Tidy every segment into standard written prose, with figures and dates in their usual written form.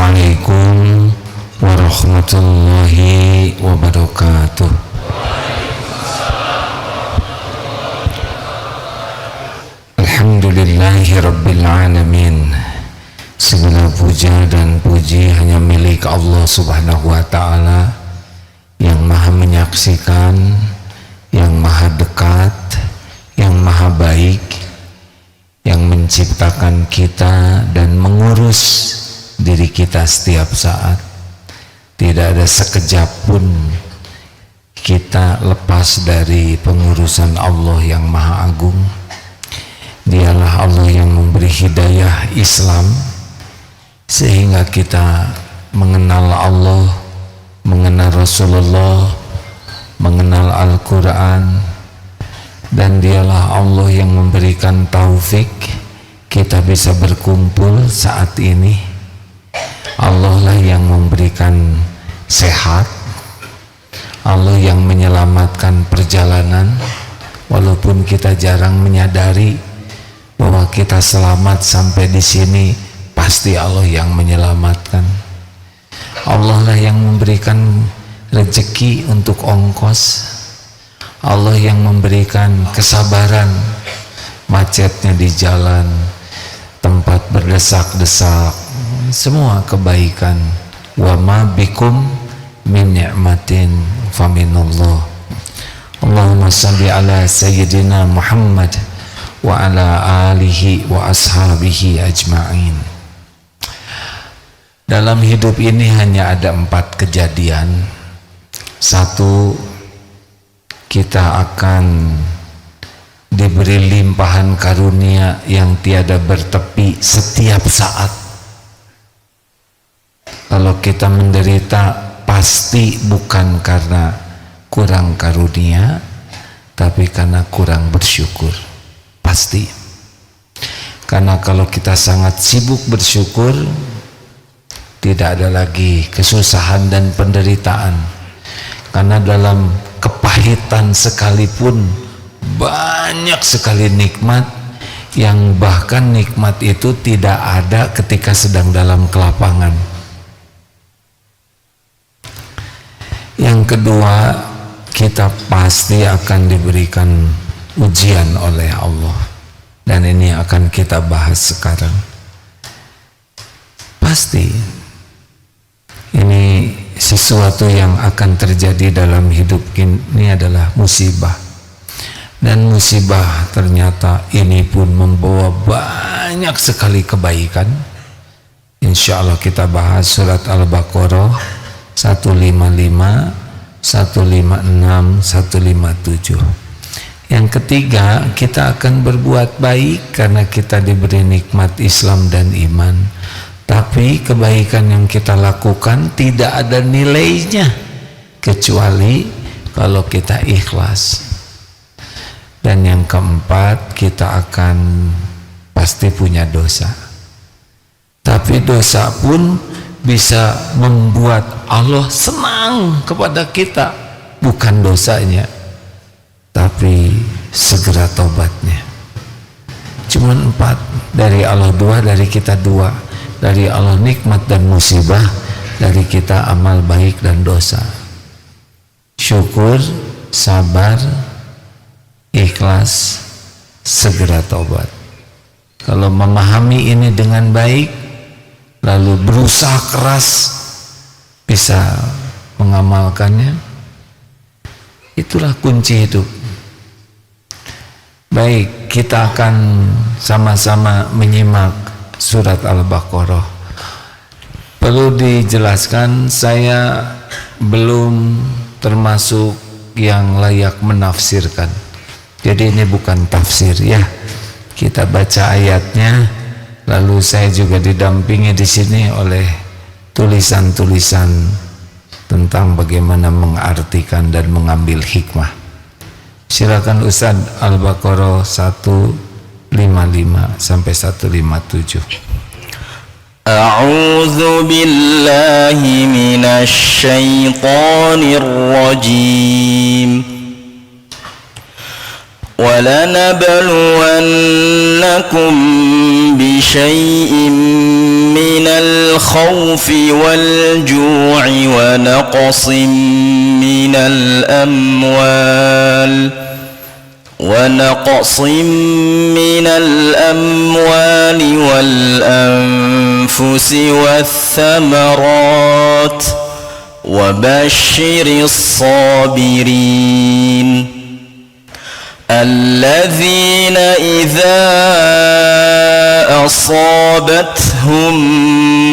Assalamualaikum warahmatullahi wabarakatuh. Alhamdulillahi rabbil alamin. Segala puja dan puji hanya milik Allah subhanahu wa ta'ala, yang maha menyaksikan, yang maha dekat, yang maha baik, yang menciptakan kita dan mengurus diri kita setiap saat. Tidak ada sekejap pun kita lepas dari pengurusan Allah yang maha agung. Dialah Allah yang memberi hidayah Islam sehingga kita mengenal Allah, mengenal Rasulullah, mengenal Al-Quran. Dan dialah Allah yang memberikan taufik kita bisa berkumpul saat ini. Allah lah yang memberikan sehat, Allah yang menyelamatkan perjalanan, walaupun kita jarang menyadari bahwa kita selamat sampai di sini, pasti Allah yang menyelamatkan. Allah lah yang memberikan rezeki untuk ongkos, Allah yang memberikan kesabaran macetnya di jalan, tempat berdesak-desak, semua kebaikan. Wa ma bikum min ni'matin faminallah. Allahumma salli ala sayyidina Muhammad wa ala alihi wa ashabihi ajma'in. Dalam hidup ini hanya ada 4 kejadian. 1, kita akan diberi limpahan karunia yang tiada bertepi setiap saat. Kalau kita menderita, pasti bukan karena kurang karunia, tapi karena kurang bersyukur. Pasti. Karena kalau kita sangat sibuk bersyukur, tidak ada lagi kesusahan dan penderitaan. Karena dalam kepahitan sekalipun banyak sekali nikmat, yang bahkan nikmat itu tidak ada ketika sedang dalam kelapangan. Yang kedua, kita pasti akan diberikan ujian oleh Allah, dan ini akan kita bahas sekarang. Pasti ini sesuatu yang akan terjadi dalam hidup ini adalah musibah, dan musibah ternyata ini pun membawa banyak sekali kebaikan. Insya Allah kita bahas surat Al-Baqarah 155, 156, 157. Yang ketiga, kita akan berbuat baik karena kita diberi nikmat Islam dan iman. Tapi kebaikan yang kita lakukan tidak ada nilainya kecuali kalau kita ikhlas. Dan yang keempat, kita akan pasti punya dosa. Tapi dosa pun bisa membuat Allah senang kepada kita, bukan dosanya, tapi segera tobatnya. Cuma 4, dari Allah 2, dari kita 2. Dari Allah nikmat dan musibah, dari kita amal baik dan dosa. Syukur, sabar, ikhlas, segera tobat. Kalau memahami ini dengan baik, lalu berusaha keras bisa mengamalkannya, itulah kunci hidup. Baik, kita akan sama-sama menyimak surat Al-Baqarah. Perlu dijelaskan, saya belum termasuk yang layak menafsirkan. Jadi ini bukan tafsir ya. Kita baca ayatnya, lalu saya juga didampingi di sini oleh tulisan-tulisan tentang bagaimana mengartikan dan mengambil hikmah. Silakan Ustaz, Al-Baqarah 155 sampai 157. A'udzu billahi minasy syaithanir rajim. ولنبلونكم بشيء من الخوف والجوع ونقص من الأموال والأنفس والثمرات وبشر الصابرين الذين إذا أصابتهم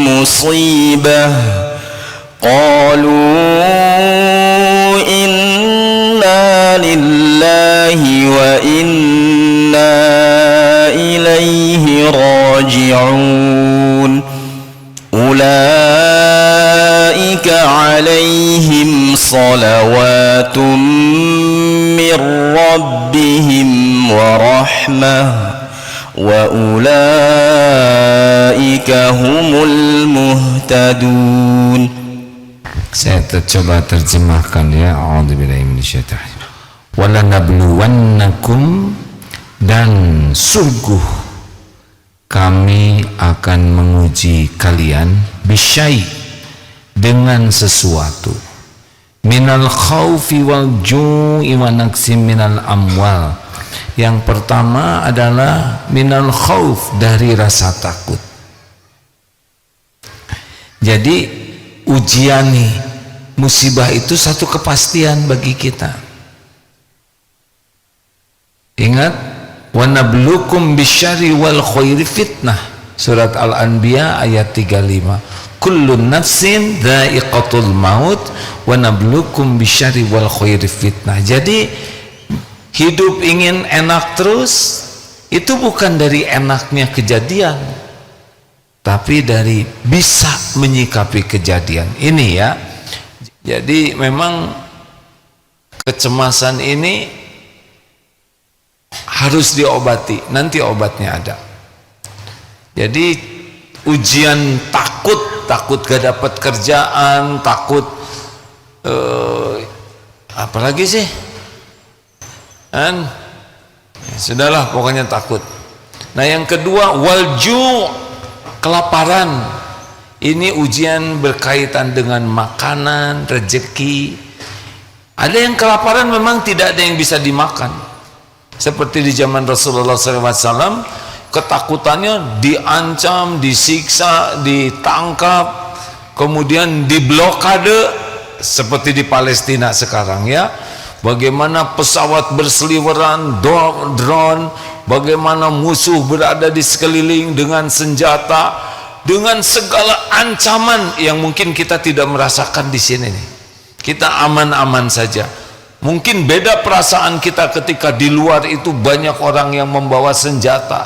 مصيبة قالوا إنا لله وإنا إليه راجعون أولئك عليهم صلوات من ربهم ورحمة وأولئك هم المهتدون. Saya coba terjemahkan ya. A'udzubillahi minasyaitonir. Walanabluwannakum, dan sungguh kami akan menguji kalian bisyai, dengan sesuatu, minal khaufi wal ju'i wa naqsim minal amwal. Yang pertama adalah minal khauf, dari rasa takut. Jadi ujian nih, musibah itu satu kepastian bagi kita. Ingat, wa nabluukum bisyarri wal khairi fitnah, surat Al-Anbiya ayat 35. Kullun nafsin dha'iqatul maut wa nabluukum bisyarri wal khairi fitnah. Jadi hidup ingin enak terus, itu bukan dari enaknya kejadian, tapi dari bisa menyikapi kejadian ini ya. Jadi memang kecemasan ini harus diobati, nanti obatnya ada. Jadi ujian takut gak dapat kerjaan, takut apalagi sih kan ya, sudahlah pokoknya takut. Nah yang kedua walju, kelaparan. Ini ujian berkaitan dengan makanan, rezeki. Ada yang kelaparan memang tidak ada yang bisa dimakan, seperti di zaman Rasulullah SAW. Ketakutannya diancam, disiksa, ditangkap, kemudian diblokade, seperti di Palestina sekarang ya. Bagaimana pesawat berseliweran, drone, bagaimana musuh berada di sekeliling dengan senjata, dengan segala ancaman yang mungkin kita tidak merasakan di sini nih. Kita aman-aman saja. Mungkin beda perasaan kita ketika di luar itu banyak orang yang membawa senjata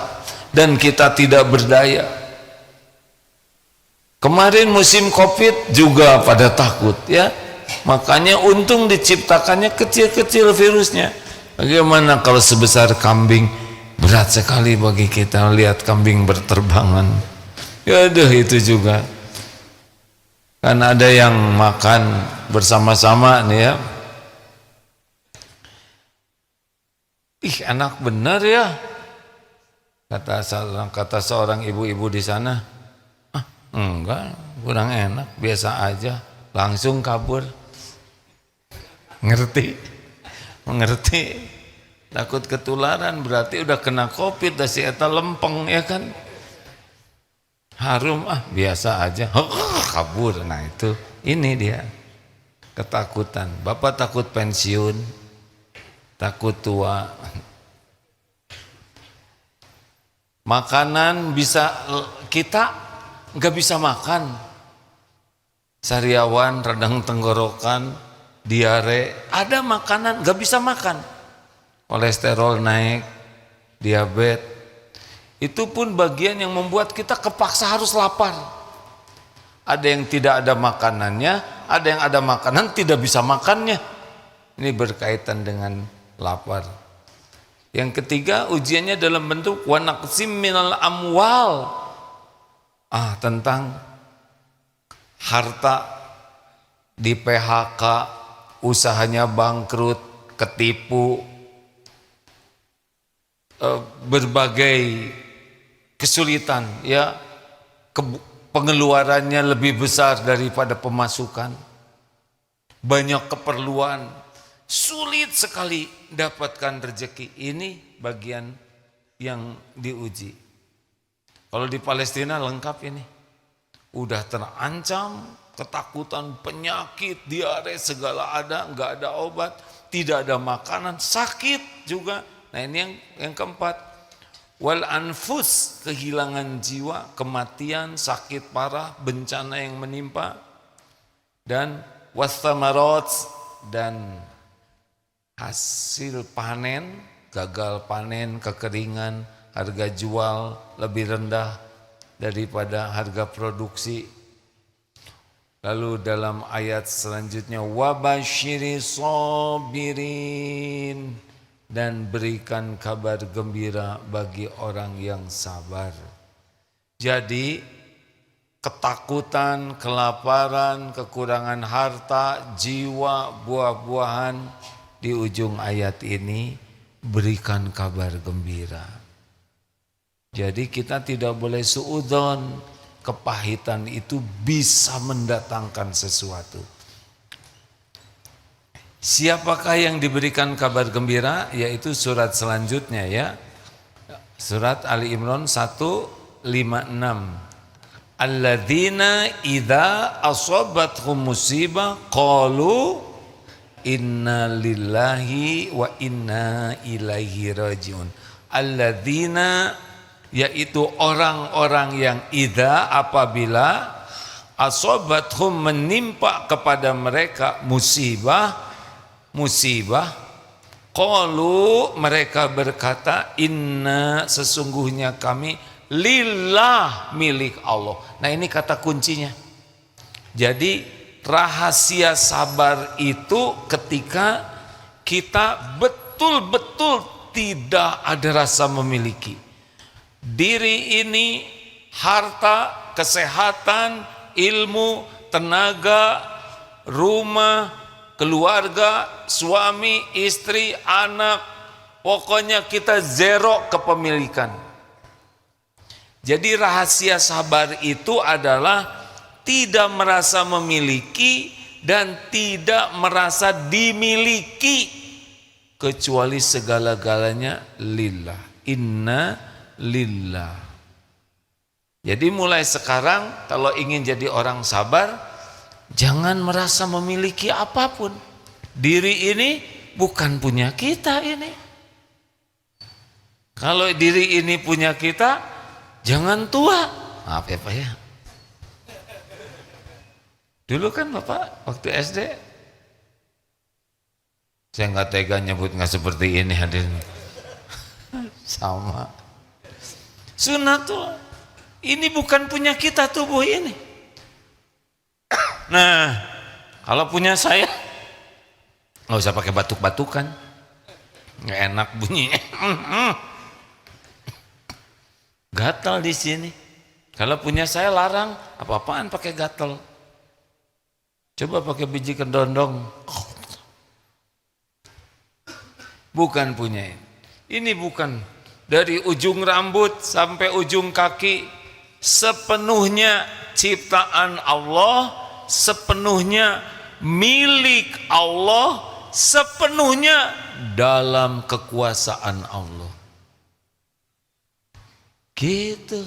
dan kita tidak berdaya. Kemarin musim Covid juga pada takut ya. Makanya untung diciptakannya kecil-kecil virusnya. Bagaimana kalau sebesar kambing? Berat sekali bagi kita lihat kambing berterbangan. Ya aduh, itu juga. Kan ada yang makan bersama-sama nih ya. Ih, enak benar ya, kata seorang ibu-ibu di sana. Ah, enggak, kurang enak, biasa aja. Langsung kabur. Mengerti. Takut ketularan, berarti udah kena Covid, dah si eta lempeng ya kan. Harum, biasa aja. Kabur. Nah itu, ini dia ketakutan. Bapak takut pensiun, takut tua. Makanan bisa, kita nggak bisa makan. Sariawan, radang tenggorokan, diare, ada makanan nggak bisa makan. Kolesterol naik, diabetes. Itu pun bagian yang membuat kita kepaksa harus lapar. Ada yang tidak ada makanannya, ada yang ada makanan tidak bisa makannya. Ini berkaitan dengan lapar. Yang ketiga, ujiannya dalam bentuk wa naqsim minal amwal. Tentang harta, di PHK, usahanya bangkrut, ketipu. berbagai kesulitan, ya, pengeluarannya lebih besar daripada pemasukan, banyak keperluan, sulit sekali dapatkan rezeki. Ini bagian yang diuji. Kalau di Palestina lengkap ini, udah terancam, ketakutan, penyakit, diare segala ada, nggak ada obat, tidak ada makanan, sakit juga. Nah ini yang keempat, wal anfus, kehilangan jiwa, kematian, sakit parah, bencana yang menimpa, dan wathamarat, dan hasil panen, gagal panen, kekeringan, harga jual lebih rendah daripada harga produksi. Lalu dalam ayat selanjutnya, wabashiri sabirin, dan berikan kabar gembira bagi orang yang sabar. Jadi ketakutan, kelaparan, kekurangan harta, jiwa, buah-buahan, di ujung ayat ini berikan kabar gembira. Jadi kita tidak boleh suudzon, kepahitan itu bisa mendatangkan sesuatu. Siapakah yang diberikan kabar gembira? Yaitu surat selanjutnya, ya. Surat Ali Imran 156. Alladzina idza asabathum musibah qalu inna lillahi wa inna ilaihi rajiun. Alladzina, yaitu orang-orang yang idza, apabila asabathum, menimpa kepada mereka musibah, qalu, mereka berkata, inna, sesungguhnya kami, lillah, milik Allah. Nah ini kata kuncinya. Jadi rahasia sabar itu ketika kita betul-betul tidak ada rasa memiliki. Diri ini, harta, kesehatan, ilmu, tenaga, rumah, keluarga, suami, istri, anak, pokoknya kita zero kepemilikan. Jadi rahasia sabar itu adalah tidak merasa memiliki dan tidak merasa dimiliki, kecuali segala-galanya lillah, inna lillah. Jadi mulai sekarang kalau ingin jadi orang sabar, jangan merasa memiliki apapun. Diri ini bukan punya kita ini. Kalau diri ini punya kita, jangan tua. Maaf ya Pak ya. Dulu kan Bapak waktu SD, saya nggak tega nyebut nggak seperti ini hadirin. Sama. Sunatullah. Ini bukan punya kita tubuh ini. Nah, kalau punya saya, nggak usah pakai batuk-batukan, nggak enak bunyinya. Gatal di sini. Kalau punya saya larang, apa-apaan pakai gatal. Coba pakai biji kedondong. Bukan punya ini. Ini bukan. Dari ujung rambut sampai ujung kaki sepenuhnya ciptaan Allah, sepenuhnya milik Allah, sepenuhnya dalam kekuasaan Allah. Gitu.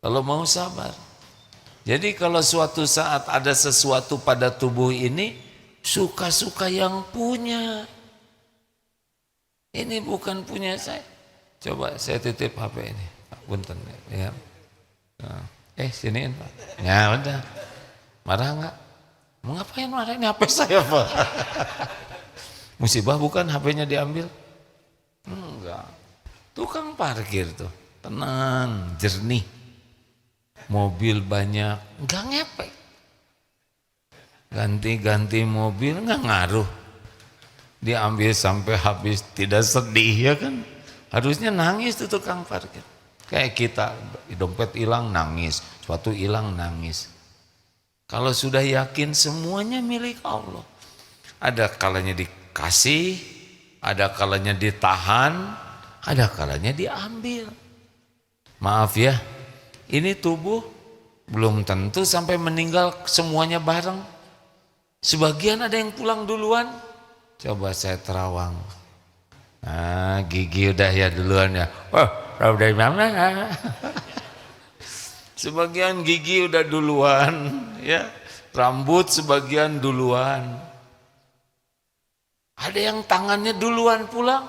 Kalau mau sabar. Jadi kalau suatu saat ada sesuatu pada tubuh ini, suka-suka yang punya. Ini bukan punya saya. Coba saya titip HP ini, punten ya. Nah, siniin Pak. Ya udah. Marah enggak? Mau ngapain marah, ini HP saya Pak? Musibah bukan HP-nya diambil? Enggak. Tukang parkir tuh, tenang, jernih. Mobil banyak, enggak ngepek. Ganti-ganti mobil enggak ngaruh. Diambil sampai habis, tidak sedih ya kan? Harusnya nangis tuh tukang parkir. Kayak kita, dompet hilang nangis, suatu hilang nangis. Kalau sudah yakin semuanya milik Allah. Ada kalanya dikasih, ada kalanya ditahan, ada kalanya diambil. Maaf ya, ini tubuh belum tentu sampai meninggal semuanya bareng. Sebagian ada yang pulang duluan. Coba saya terawang. Nah, gigi udah ya duluan ya. Oh, tahu dari mana? Sebagian gigi udah duluan, ya. Rambut sebagian duluan. Ada yang tangannya duluan pulang.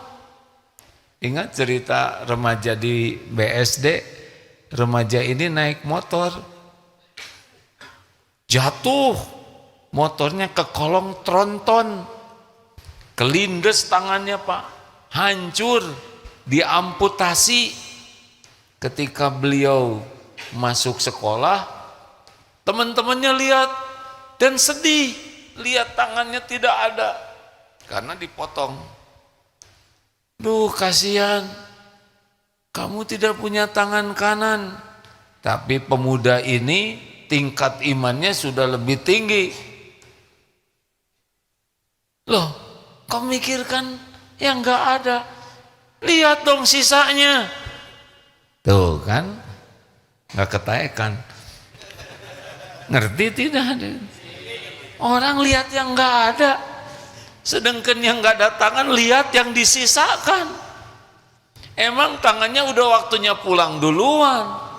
Ingat cerita remaja di BSD? Remaja ini naik motor, jatuh, motornya ke kolong tronton, kelindes tangannya Pak, hancur, diamputasi. Ketika beliau masuk sekolah, teman-temannya lihat dan sedih, lihat tangannya tidak ada karena dipotong. Duh, kasihan, kamu tidak punya tangan kanan. Tapi pemuda ini tingkat imannya sudah lebih tinggi. Loh, kau mikirkan yang enggak ada, lihat dong sisanya. Tuh kan, enggak ketaekan. Ngerti tidak? Orang lihat yang enggak ada, sedangkan yang enggak ada tangan lihat yang disisakan. Emang tangannya udah waktunya pulang duluan.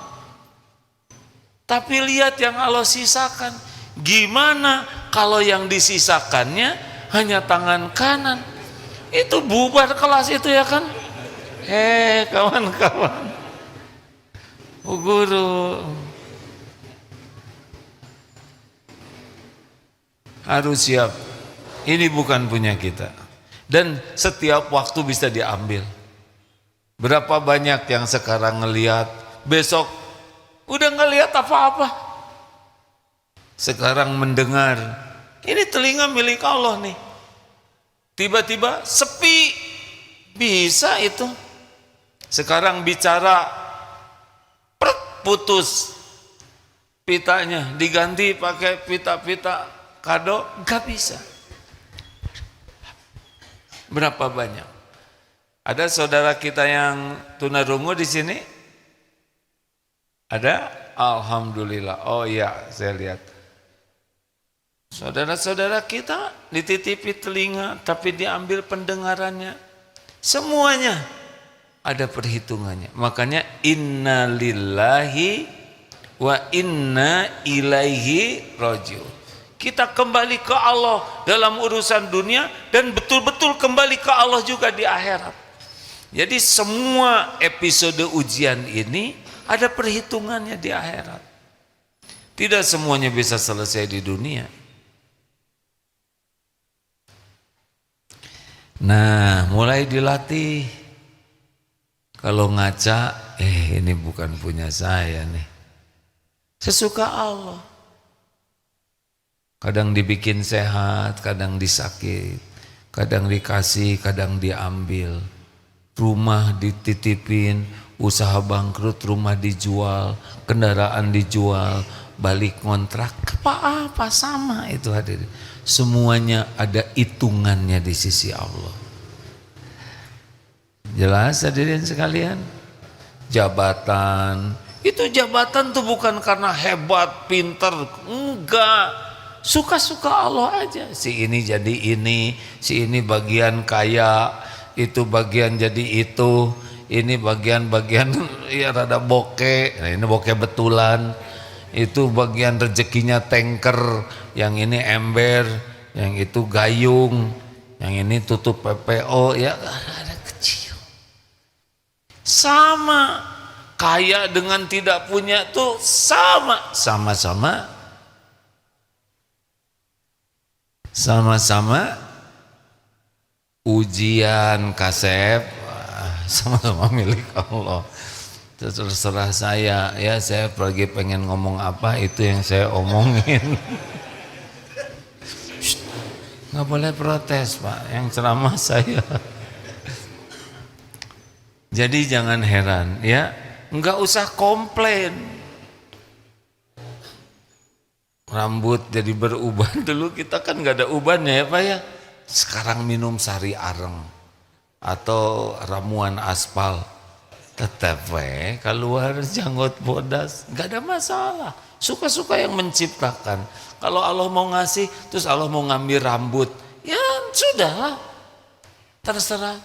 Tapi lihat yang Allah sisakan. Gimana kalau yang disisakannya hanya tangan kanan? Itu bubar kelas itu ya kan? Kawan-kawan, Bu Guru harus siap. Ini bukan punya kita. Dan setiap waktu bisa diambil. Berapa banyak yang sekarang ngelihat, besok udah nggak lihat apa-apa. Sekarang mendengar, ini telinga milik Allah nih. Tiba-tiba sepi, bisa itu. Sekarang bicara, putus pitanya, diganti pakai pita-pita kado, nggak bisa. Berapa banyak? Ada saudara kita yang tunarungu di sini? Ada? Alhamdulillah. Oh iya, saya lihat. Saudara-saudara kita dititipi telinga, tapi diambil pendengarannya. Semuanya ada perhitungannya. Makanya inna lillahi wa inna ilaihi rajiun. Kita kembali ke Allah dalam urusan dunia dan betul-betul kembali ke Allah juga di akhirat. Jadi semua episode ujian ini ada perhitungannya di akhirat. Tidak semuanya bisa selesai di dunia. Nah, mulai dilatih. Kalau ngaca, ini bukan punya saya nih. Sesuka Allah. Kadang dibikin sehat, kadang disakit, kadang dikasih, kadang diambil. Rumah dititipin, usaha bangkrut, rumah dijual, kendaraan dijual, balik kontrak, apa sama itu hadirin. Semuanya ada hitungannya di sisi Allah. Jelas hadirin sekalian? Jabatan, itu jabatan tuh bukan karena hebat, pinter, enggak. Suka-suka Allah aja. Si ini jadi ini, si ini bagian kaya, itu bagian jadi itu, ini bagian-bagian ya rada bokeh. Nah, ini bokeh betulan. Itu bagian rezekinya tanker, yang ini ember, yang itu gayung, yang ini tutup PPO, ya ada kecil. Sama, kaya dengan tidak punya tuh sama-sama ujian kasep, sama-sama milik Allah. Terserah saya, ya saya pergi pengen ngomong apa itu yang saya omongin. Nggak boleh protes Pak, yang ceramah saya. Jadi jangan heran ya, nggak usah komplain. Rambut jadi beruban, dulu kita kan nggak ada ubannya ya Pak ya. Sekarang minum sari areng, atau ramuan aspal, tetap keluar janggut bodas, nggak ada masalah. Suka-suka yang menciptakan. Kalau Allah mau ngasih, terus Allah mau ngambil rambut, ya sudah, terserah.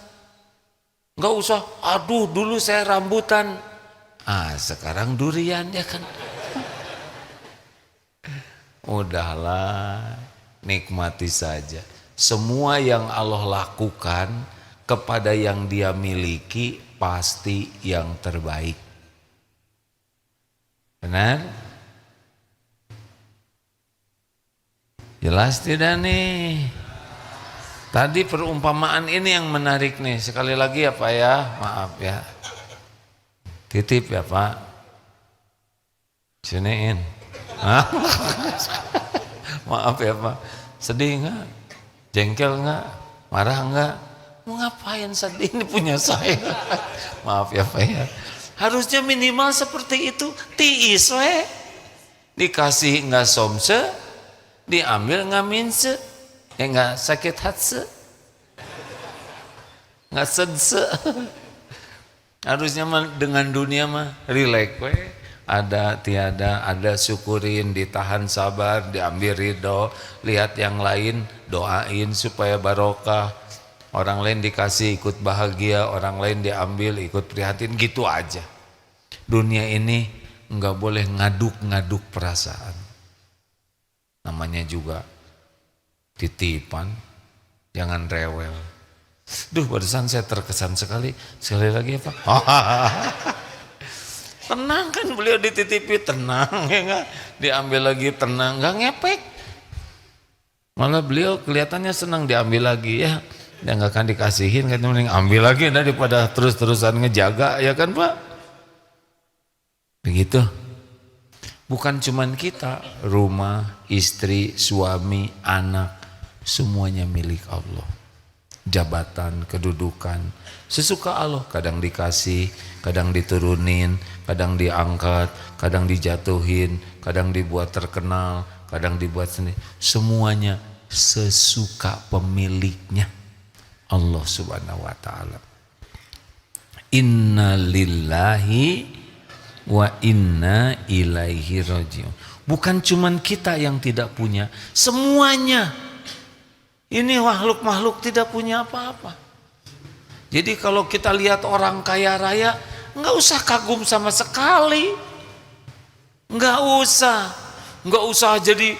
Nggak usah, aduh dulu saya rambutan, sekarang durian ya kan. Udahlah, nikmati saja. Semua yang Allah lakukan kepada yang dia miliki pasti yang terbaik. Benar? Jelas tidak nih? Tadi perumpamaan ini yang menarik nih. Sekali lagi ya Pak ya, maaf ya. Titip ya Pak. Siniin. Maaf ya Pak. Sedih nggak? Jengkel nggak? Marah nggak? Mau ngapain sedih, ini punya saya. Maaf ya Pak ya. Harusnya minimal seperti itu. Tiis we. Dikasih nggak somse, diambil nggak minse, ya nggak sakit hati, nggak sedse. Harusnya dengan dunia mah relax we. Ada tiada, ada syukurin, ditahan sabar, diambil ridho. Lihat yang lain, doain supaya barokah. Orang lain dikasih ikut bahagia, orang lain diambil ikut prihatin, gitu aja. Dunia ini nggak boleh ngaduk-ngaduk perasaan. Namanya juga titipan, jangan rewel. Duh, barusan saya terkesan sekali lagi ya Pak. Tenang kan beliau dititipi, tenang ya enggak, diambil lagi tenang, enggak ngepek. Malah beliau kelihatannya senang diambil lagi ya. Dia enggak akan dikasihin, kan mending ambil lagi daripada terus-terusan ngejaga ya kan Pak. Begitu. Bukan cuman kita, rumah, istri, suami, anak, semuanya milik Allah. Jabatan, kedudukan, sesuka Allah. Kadang dikasih, kadang diturunin, kadang diangkat, kadang dijatuhin, kadang dibuat terkenal, kadang dibuat sendiri. Semuanya sesuka pemiliknya, Allah Subhanahu wa ta'ala. Inna lillahi wa inna ilaihi rajiun. Bukan cuman kita yang tidak punya, semuanya. Ini makhluk-makhluk tidak punya apa-apa. Jadi kalau kita lihat orang kaya raya, nggak usah kagum sama sekali. Nggak usah jadi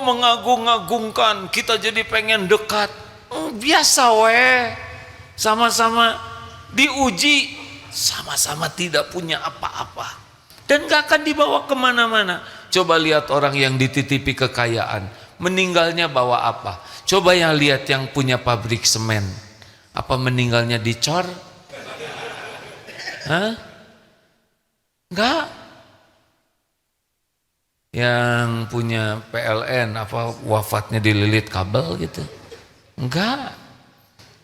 mengagung-agungkan, kita jadi pengen dekat. Biasa weh. Sama-sama diuji, sama-sama tidak punya apa-apa. Dan gak akan dibawa kemana-mana. Coba lihat orang yang dititipi kekayaan, meninggalnya bawa apa? Coba yang lihat yang punya pabrik semen, apa meninggalnya dicor? Hah? Enggak. Yang punya PLN, apa wafatnya dililit kabel gitu? Enggak.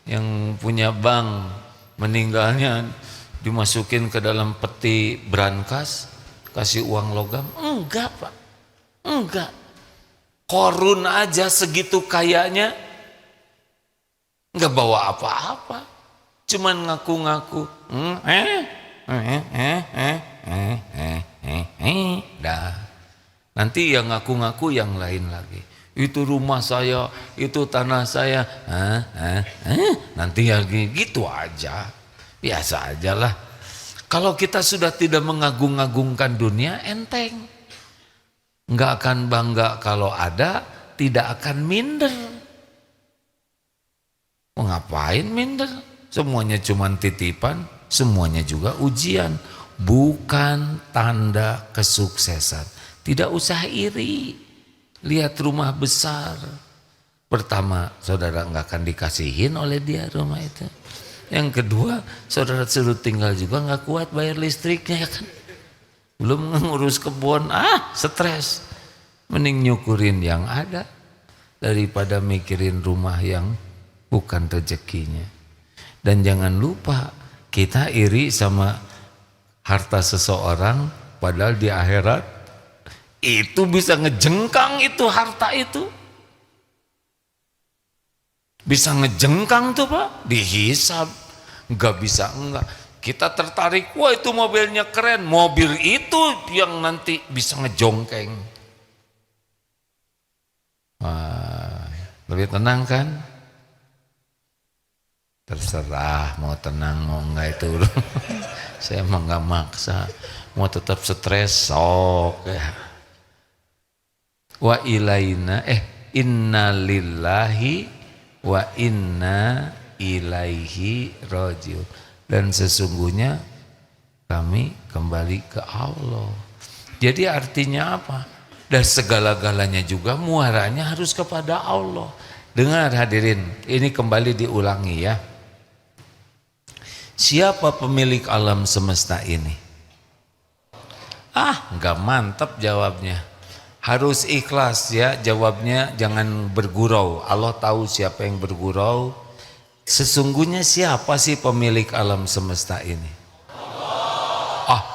Yang punya bank, meninggalnya dimasukin ke dalam peti brankas, kasih uang logam? Enggak Pak, enggak. Korun aja segitu kayanya enggak bawa apa-apa, cuman ngaku-ngaku. Dah. Nanti yang ngaku-ngaku yang lain lagi. Itu rumah saya, itu tanah saya. Nanti ya gitu aja. Biasa aja lah. Kalau kita sudah tidak mengagung-agungkan dunia, enteng. Enggak akan bangga kalau ada, tidak akan minder. Mau ngapain minder? Semuanya cuma titipan, semuanya juga ujian. Bukan tanda kesuksesan. Tidak usah iri. Lihat rumah besar. Pertama, saudara enggak akan dikasihin oleh dia rumah itu. Yang kedua, saudara suruh tinggal juga nggak kuat bayar listriknya ya kan. Belum ngurus kebun, stres. Mending nyukurin yang ada daripada mikirin rumah yang bukan rezekinya. Dan jangan lupa, kita iri sama harta seseorang, padahal di akhirat itu bisa ngejengkang itu harta itu. Bisa ngejengkang tuh Pak, dihisab. Nggak bisa enggak. Kita tertarik, wah itu mobilnya keren, mobil itu yang nanti bisa ngejongkeng. Wah, lebih tenang kan? Terserah mau tenang mau enggak itu. Saya emang nggak maksa, mau tetap stres sok ya. Wa ilaina inna lillahi wa inna ilaihi rajiun. Dan sesungguhnya kami kembali ke Allah. Jadi artinya apa? Dan segala-galanya juga muaranya harus kepada Allah. Dengar hadirin, ini kembali diulangi ya. Siapa pemilik alam semesta ini? Enggak mantap jawabnya. Harus ikhlas ya jawabnya, jangan bergurau. Allah tahu siapa yang bergurau. Sesungguhnya siapa sih pemilik alam semesta ini?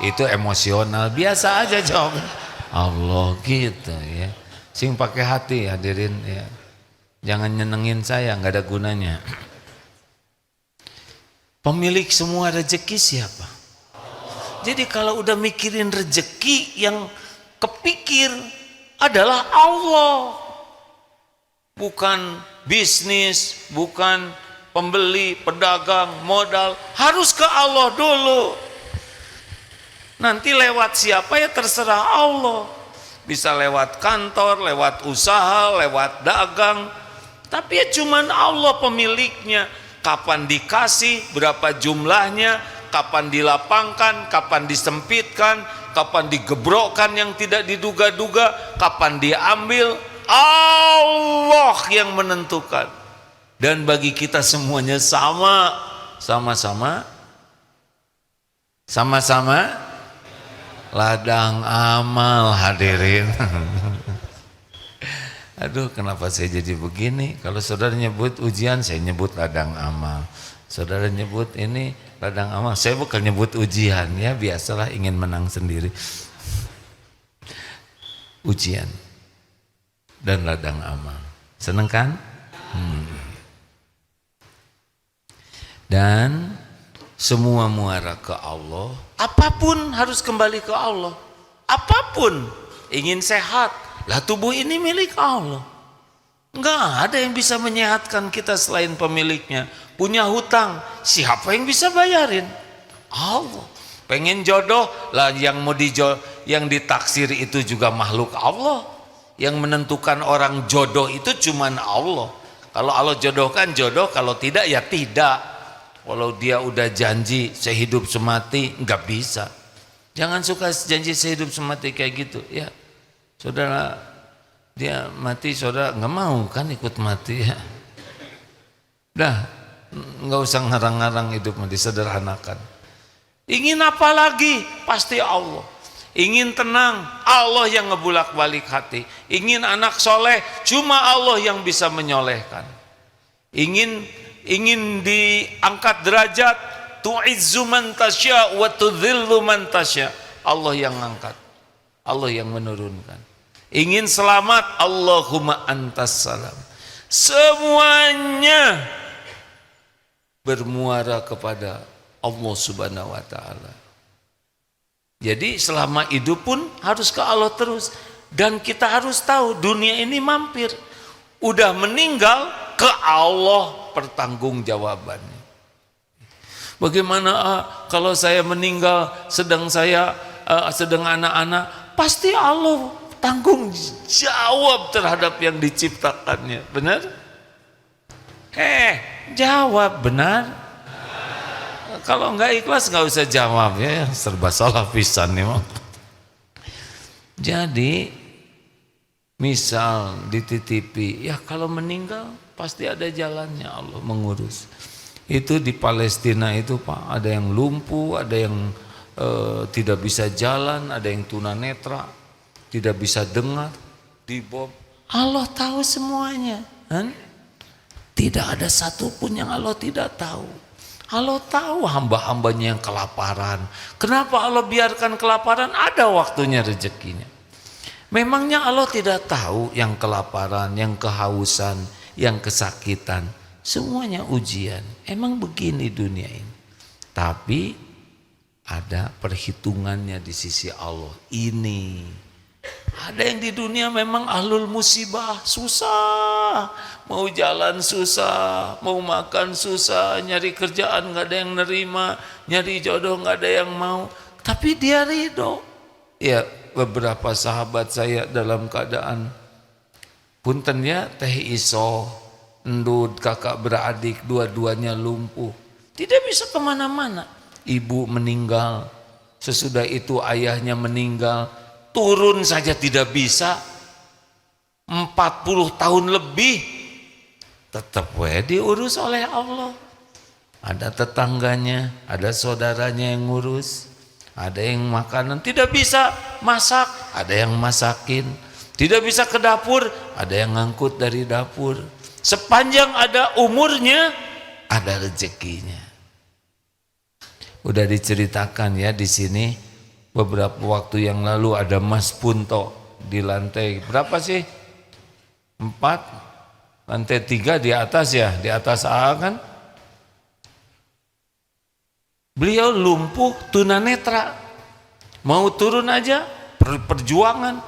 Itu emosional, biasa aja jawabnya. Allah gitu ya. Sing pakai hati hadirin ya. Jangan nyenengin saya, nggak ada gunanya. Pemilik semua rezeki siapa? Jadi kalau udah mikirin rezeki, yang kepikir adalah Allah. Bukan bisnis, bukan pembeli, pedagang, modal. Harus ke Allah dulu. Nanti lewat siapa ya terserah Allah. Bisa lewat kantor, lewat usaha, lewat dagang. Tapi ya cuman Allah pemiliknya. Kapan dikasih, berapa jumlahnya, kapan dilapangkan, kapan disempitkan, kapan digebrokkan yang tidak diduga-duga, kapan diambil, Allah yang menentukan. Dan bagi kita semuanya sama-sama ladang amal hadirin. Aduh, kenapa saya jadi begini? Kalau saudara nyebut ujian, saya nyebut ladang amal. Saudara nyebut ini ladang amal, saya bukan nyebut ujian ya, biasalah ingin menang sendiri. Ujian dan ladang amal. Seneng kan? Dan semua muara ke Allah. Apapun harus kembali ke Allah. Apapun, ingin sehat, lah tubuh ini milik Allah. Enggak ada yang bisa menyehatkan kita selain pemiliknya. Punya hutang, siapa yang bisa bayarin? Allah. Pengen jodoh, lah yang yang ditaksir itu juga makhluk Allah. Yang menentukan orang jodoh itu cuman Allah. Kalau Allah jodohkan jodoh, kalau tidak ya tidak. Kalau dia udah janji sehidup semati, enggak bisa. Jangan suka janji sehidup semati kayak gitu ya. Saudara, dia mati, saudara nggak mau kan ikut mati ya. Dah, nggak usah ngarang-ngarang hidup, disederhanakan. Ingin apa lagi? Pasti Allah. Ingin tenang, Allah yang ngebulak-balik hati. Ingin anak soleh, cuma Allah yang bisa menyolehkan. Ingin diangkat derajat, tu'izzu man tasya wa tudhillu man tasya. Allah yang angkat, Allah yang menurunkan. Ingin selamat, Allahumma antas salam. Semuanya bermuara kepada Allah Subhanahu wa taala. Jadi selama hidup pun harus ke Allah terus. Dan kita harus tahu dunia ini mampir. Udah meninggal, ke Allah pertanggungjawabannya. Bagaimana kalau saya meninggal sedang anak-anak, pasti Allah tanggung jawab terhadap yang diciptakannya. Benar? Jawab benar. Kalau enggak ikhlas enggak usah jawab ya, serba salah pisan nih. Jadi misal dititipi, ya kalau meninggal pasti ada jalannya, Allah mengurus. Itu di Palestina itu Pak, ada yang lumpuh, ada yang tidak bisa jalan, ada yang tunanetra, tidak bisa dengar, dibom. Allah tahu semuanya kan? Tidak ada satupun yang Allah tidak tahu. Allah tahu hamba-hambanya yang kelaparan. Kenapa Allah biarkan kelaparan? Ada waktunya rezekinya. Memangnya Allah tidak tahu yang kelaparan, yang kehausan, yang kesakitan? semuanya ujian. Emang begini dunia ini. Tapi ada perhitungannya di sisi Allah. Ini ada yang di dunia memang ahlul musibah, susah, mau jalan susah, mau makan susah, nyari kerjaan nggak ada yang nerima, nyari jodoh nggak ada yang mau, tapi dia ridho. Ya, beberapa sahabat saya dalam keadaan punten ya, teh iso, endut, kakak beradik, dua-duanya lumpuh, tidak bisa kemana-mana. Ibu meninggal, sesudah itu ayahnya meninggal, turun saja tidak bisa, 40 tahun lebih, tetap diurus oleh Allah. Ada tetangganya, ada saudaranya yang ngurus, ada yang makanan, tidak bisa masak, ada yang masakin, tidak bisa ke dapur, ada yang ngangkut dari dapur. Sepanjang ada umurnya, ada rezekinya. Udah diceritakan ya di sini beberapa waktu yang lalu, ada Mas Punto di lantai berapa sih? 4, lantai 3 di atas ya, di atas A kan. Beliau lumpuh tunanetra, mau turun aja perjuangan.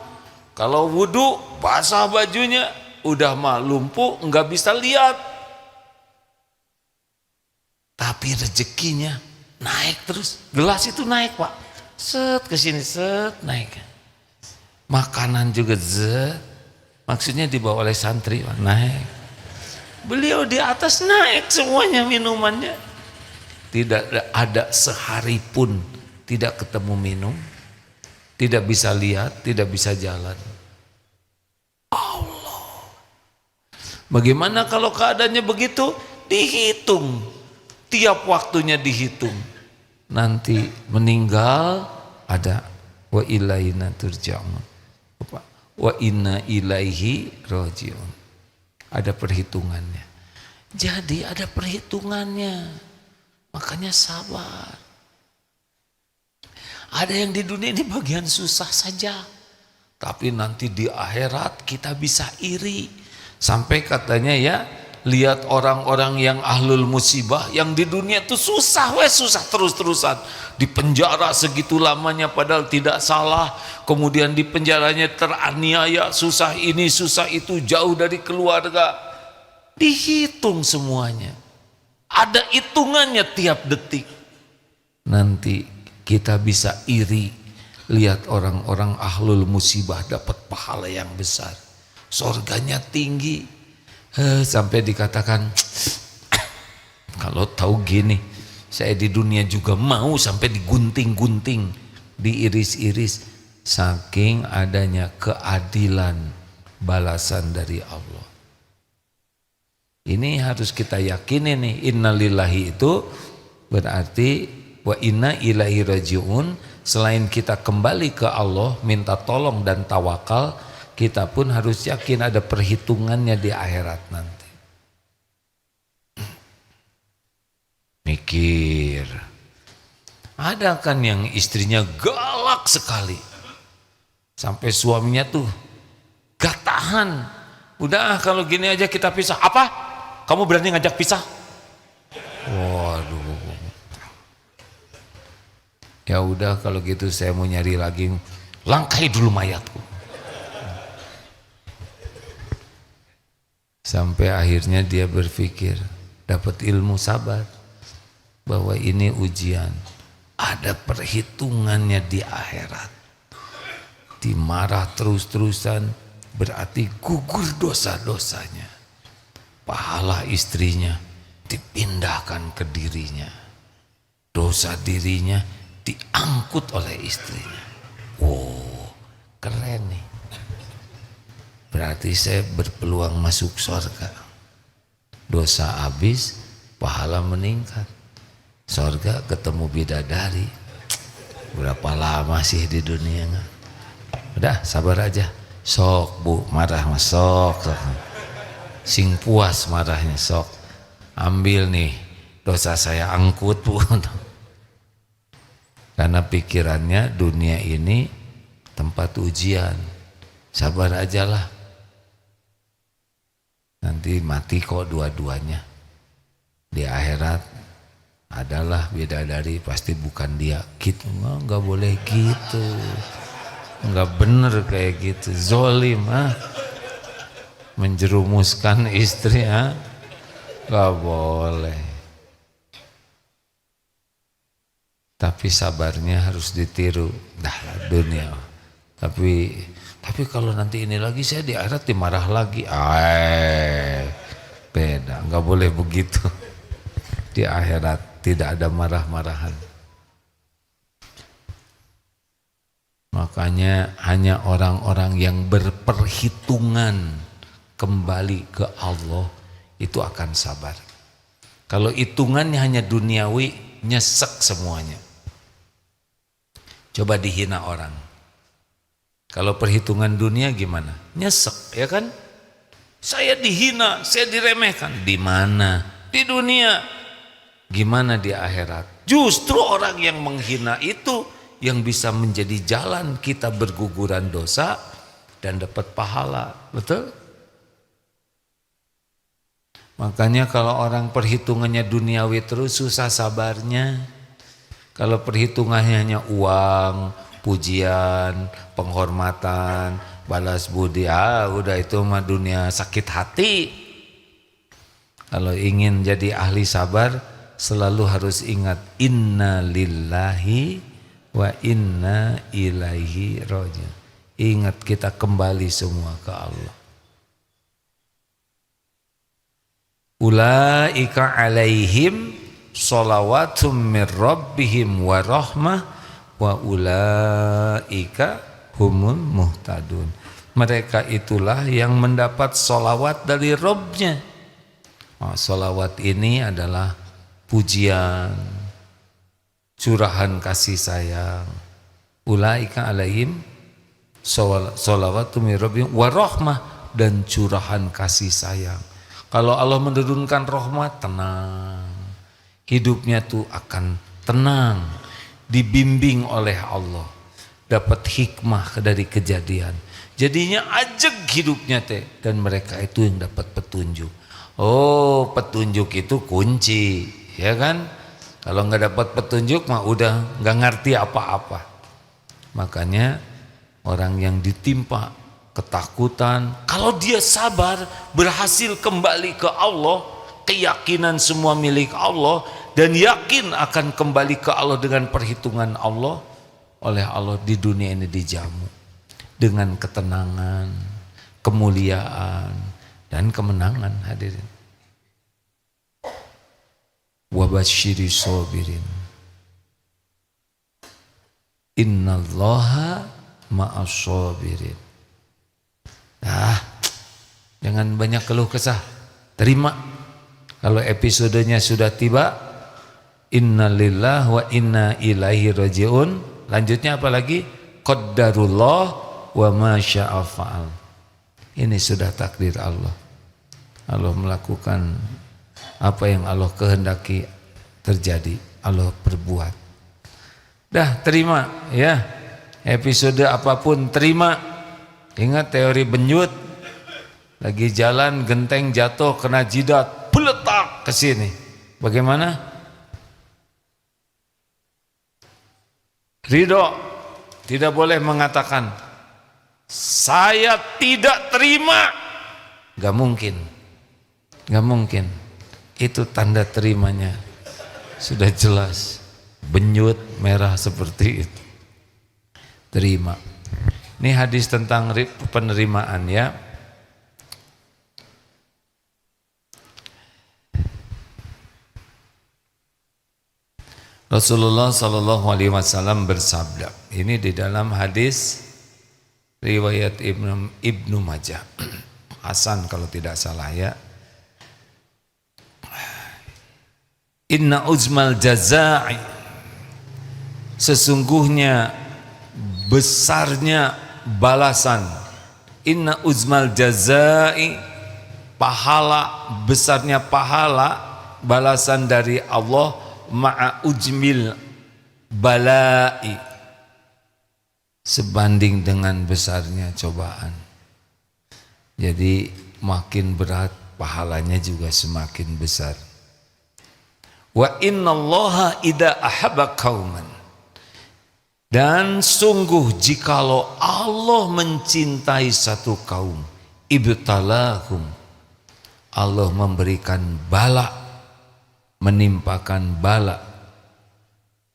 Kalau wudhu basah bajunya, udah mah lumpuh nggak bisa lihat. Tapi rezekinya naik terus, gelas itu naik Pak, set ke sini, set naik. Makanan juga set, maksudnya dibawa oleh santri Pak, naik. Beliau di atas naik semuanya minumannya. Tidak ada sehari pun tidak ketemu minum, tidak bisa lihat, tidak bisa jalan. Allah. Bagaimana kalau keadaannya begitu? Dihitung, tiap waktunya dihitung. Nanti meninggal ada wa ilaina turja'un, wa inna ilaihi raji'un. Ada perhitungannya. Jadi ada perhitungannya. Makanya sabar. Ada yang di dunia ini bagian susah saja, tapi nanti di akhirat kita bisa iri. Sampai katanya ya, lihat orang-orang yang ahlul musibah yang di dunia itu susah, susah terus-terusan, di penjara segitu lamanya padahal tidak salah, kemudian di penjaranya teraniaya, susah ini susah itu, jauh dari keluarga. Dihitung semuanya, ada hitungannya tiap detik. Nanti kita bisa iri lihat orang-orang ahlul musibah dapat pahala yang besar, surganya tinggi, sampai dikatakan kalau tahu gini saya di dunia juga mau sampai digunting-gunting, diiris-iris, saking adanya keadilan balasan dari Allah. Ini harus kita yakini nih, innalillahi itu berarti wa inna ilaihi raji'un. Selain kita kembali ke Allah, minta tolong dan tawakal, kita pun harus yakin ada perhitungannya di akhirat nanti. Mikir, ada kan yang istrinya galak sekali, sampai suaminya tuh gak tahan, udah kalau gini aja kita pisah. Apa? Kamu berani ngajak pisah? Waduh. Ya udah kalau gitu saya mau nyari lagi, langkai dulu mayatku. Sampai akhirnya dia berpikir, dapat ilmu sabar, bahwa ini ujian, ada perhitungannya di akhirat. Dimarah terus-terusan berarti gugur dosa-dosanya. Pahala istrinya dipindahkan ke dirinya, dosa dirinya diangkut oleh istrinya. Oh, keren nih. Berarti saya berpeluang masuk surga. Dosa habis, pahala meningkat. Surga ketemu bidadari. Berapa lama sih di dunia? Udah sabar aja. Sok bu, marah mas, sok. Sing puas marahnya, sok. Ambil nih, dosa saya angkut bu. Karena pikirannya dunia ini tempat ujian. Sabar aja lah. Nanti mati kok dua-duanya. di akhirat adalah bidadari, pasti bukan dia. Gitu, nggak boleh gitu, nggak bener kayak gitu, zolim, menjerumuskan istri, nggak boleh. Tapi sabarnya harus ditiru. Dah dunia. Tapi kalau nanti ini lagi saya di akhirat dimarah lagi. Beda, nggak boleh begitu. Di akhirat tidak ada marah-marahan. Makanya hanya orang-orang yang berperhitungan kembali ke Allah itu akan sabar. Kalau hitungannya hanya duniawi, nyesek semuanya. Coba dihina orang. Kalau perhitungan dunia gimana? Nyesek, ya kan? Saya dihina, saya diremehkan. Di mana? Di dunia. Gimana di akhirat? Justru orang yang menghina itu yang bisa menjadi jalan kita berguguran dosa dan dapat pahala. Betul? Makanya kalau orang perhitungannya duniawi terus susah sabarnya. Kalau perhitungannya hanya uang, pujian, penghormatan, balas budi, udah itu mah dunia sakit hati. Kalau ingin jadi ahli sabar, selalu harus ingat inna lillahi wa inna ilaihi raji'un. Ingat kita kembali semua ke Allah. Ulaika alaihim shalawatum mir rabbihim wa rahmah wa ulaika humul muhtadun. Mereka itulah yang mendapat sholawat dari Rabbnya. Sholawat ini adalah pujian, curahan kasih sayang. Ulaika alaihim shalawatum mir rabbihim wa rahmah, dan curahan kasih sayang. Kalau Allah menurunkan rahmat, tenang. Hidupnya tuh akan tenang, dibimbing oleh Allah, dapat hikmah dari kejadian, jadinya ajeg hidupnya teh, dan mereka itu yang dapat petunjuk. Petunjuk itu kunci, ya kan? Kalau nggak dapat petunjuk mah udah nggak ngerti apa-apa. Makanya orang yang ditimpa ketakutan, kalau dia sabar, berhasil kembali ke Allah, keyakinan semua milik Allah, dan yakin akan kembali ke Allah dengan perhitungan Allah, oleh Allah di dunia ini dijamu dengan ketenangan, kemuliaan, dan kemenangan. Hadirin, wabasyiri sabirin, innallaha ma'as sabirin. Jangan banyak keluh kesah, terima. Kalau episodenya sudah tiba, innalillahi wa inna ilaihi raji'un. Lanjutnya apa lagi? Qaddarullah wa ma syaa fa'al. Ini sudah takdir Allah. Allah melakukan apa yang Allah kehendaki terjadi, Allah perbuat. Dah, terima ya. Episode apapun terima. Ingat teori Benyut. Lagi jalan genteng jatuh kena jidat, beletak ke sini. Bagaimana? Ridho, tidak boleh mengatakan saya tidak terima. Gak mungkin. Gak mungkin. Itu tanda terimanya sudah jelas, Benyut merah seperti itu. Terima. Ini hadis tentang penerimaan ya. Rasulullah Sallallahu Alaihi Wasallam bersabda, ini di dalam hadis riwayat Ibnu Majah, Hasan kalau tidak salah ya. Inna uzmal jazai, sesungguhnya besarnya balasan. Inna uzmal jazai, pahala, besarnya pahala balasan dari Allah, ma'a ujmil balai, sebanding dengan besarnya cobaan. Jadi makin berat pahalanya juga semakin besar. Wa innallaha idza ahabba qauman, dan sungguh jikalau Allah mencintai satu kaum, ibtalahum, Allah memberikan bala, menimpakan bala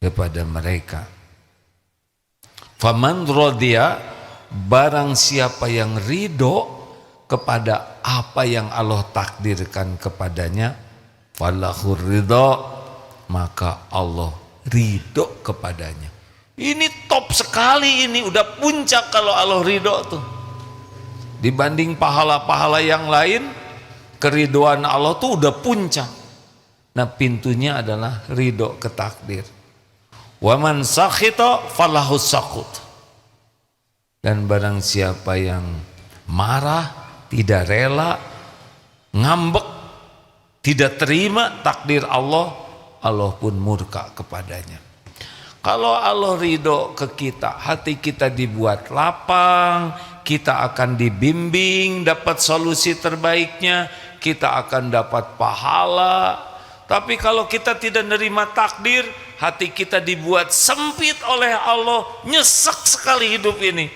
kepada mereka. Faman radiya, barang siapa yang ridho kepada apa yang Allah takdirkan kepadanya, falahur ridho, maka Allah ridho kepadanya. Ini top sekali, ini udah puncak kalau Allah ridho tuh. Dibanding pahala-pahala yang lain, keridhoan Allah tuh udah puncak. Nah, pintunya adalah ridho ke takdir. Wa man sakhita falahus sakhut, dan barang siapa yang marah, tidak rela, ngambek, tidak terima takdir Allah, Allah pun murka kepadanya. Kalau Allah ridho ke kita, hati kita dibuat lapang, kita akan dibimbing, dapat solusi terbaiknya, kita akan dapat pahala. Tapi kalau kita tidak nerima takdir, hati kita dibuat sempit oleh Allah, nyesek sekali hidup ini.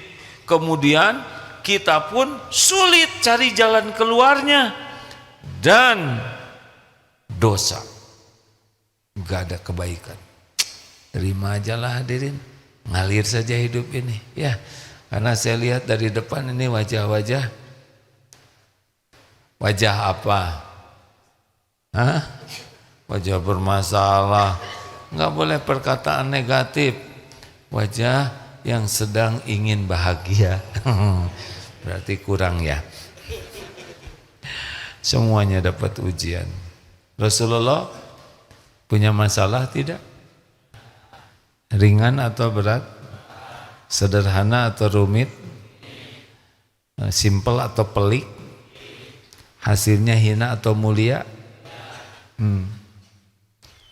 Kemudian kita pun sulit cari jalan keluarnya, dan dosa, gak ada kebaikan. Terima aja lah hadirin, ngalir saja hidup ini ya. Karena saya lihat dari depan ini wajah-wajah apa? Hah? Wajah bermasalah. Nggak boleh perkataan negatif. Wajah yang sedang ingin bahagia. Berarti kurang ya. Semuanya dapat ujian. Rasulullah punya masalah tidak? Ringan atau berat? Sederhana atau rumit? Simpel atau pelik? Hasilnya hina atau mulia?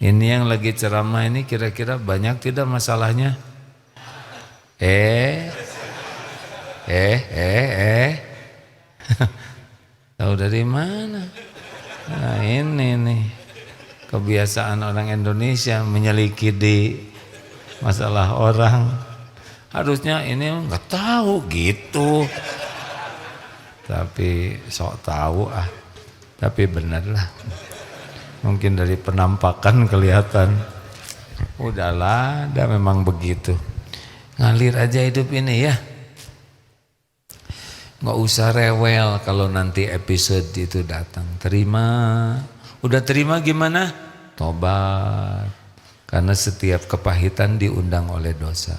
Ini yang lagi ceramah ini kira-kira banyak tidak masalahnya? Tahu dari mana? Nah ini nih kebiasaan orang Indonesia menyelidiki masalah orang. Harusnya ini nggak tahu gitu, tapi sok tahu ah. Tapi benar lah. Mungkin dari penampakan kelihatan. Udahlah, dah memang begitu. Ngalir aja hidup ini ya. Nggak usah rewel kalau nanti episode itu datang. Terima. Udah terima gimana? Tobat. Karena setiap kepahitan diundang oleh dosa.